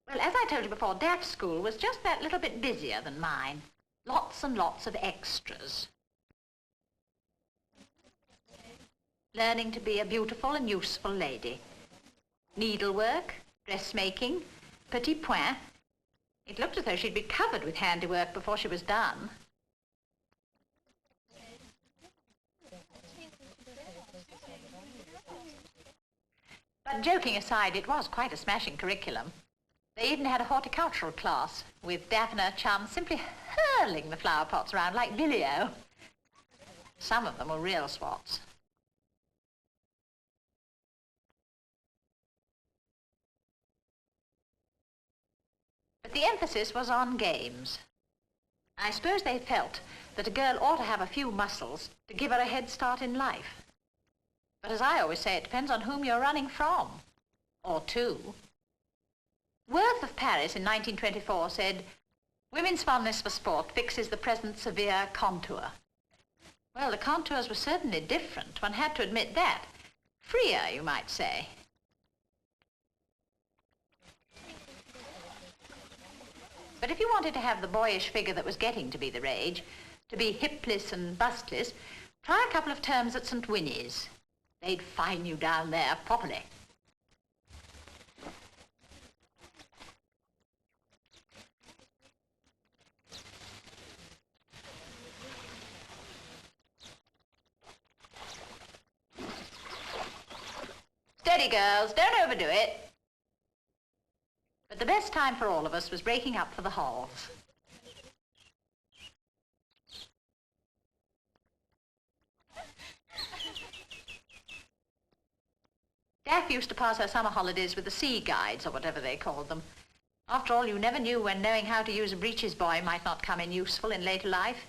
Well, as I told you before, Daph's school was just that little bit busier than mine. Lots and lots of extras. Learning to be a beautiful and useful lady. Needlework, dressmaking, petit point. It looked as though she'd be covered with handiwork before she was done. But joking aside, it was quite a smashing curriculum. They even had a horticultural class, with Daph and her chums simply hurling the flower pots around like billy-o. Some of them were real swats. But the emphasis was on games. I suppose they felt that a girl ought to have a few muscles to give her a head start in life. But as I always say, it depends on whom you're running from, or to. Worth of Paris in 1924 said, "Women's fondness for sport fixes the present severe contour." Well, the contours were certainly different. One had to admit that. Freer, you might say. But if you wanted to have the boyish figure that was getting to be the rage, to be hipless and bustless, try a couple of terms at St. Winnie's. They'd fine you down there properly. Steady, girls, don't overdo it. But the best time for all of us was breaking up for the halls. Daph used to pass her summer holidays with the sea guides, or whatever they called them. After all, you never knew when knowing how to use a breeches buoy might not come in useful in later life.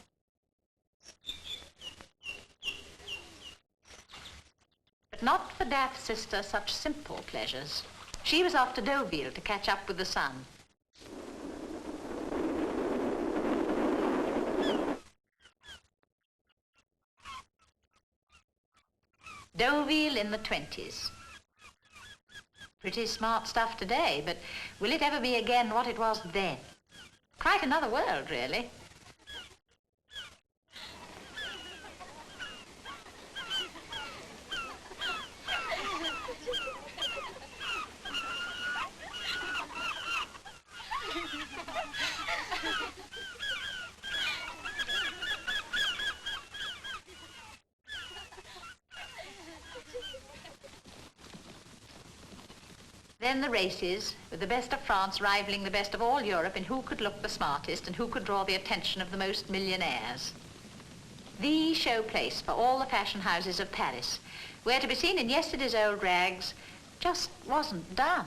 But not for Daph's sister such simple pleasures. She was off to Deauville to catch up with the sun. Deauville in the 20s. Pretty smart stuff today, but will it ever be again what it was then? Quite another world, really. Then the races, with the best of France rivaling the best of all Europe in who could look the smartest and who could draw the attention of the most millionaires. The showplace for all the fashion houses of Paris, where to be seen in yesterday's old rags just wasn't done.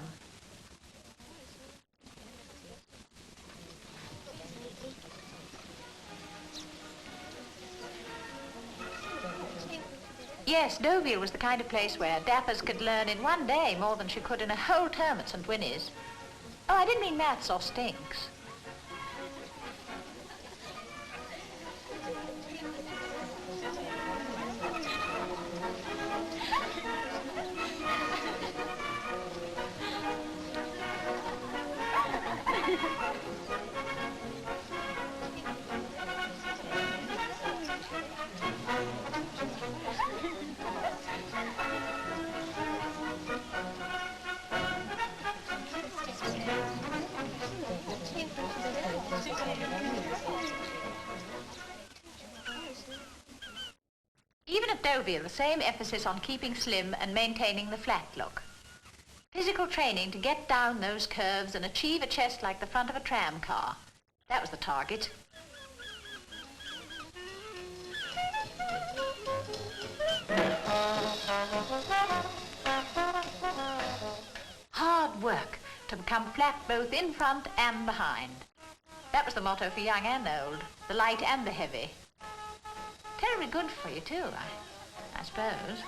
Yes, Deauville was the kind of place where dappers could learn in one day more than she could in a whole term at St. Winnie's. Oh, I didn't mean maths or stinks. Even at Deauville, the same emphasis on keeping slim and maintaining the flat look. Physical training to get down those curves and achieve a chest like the front of a tram car. That was the target. Hard work to become flat both in front and behind. That was the motto for young and old, the light and the heavy. Terribly good for you, too, I suppose.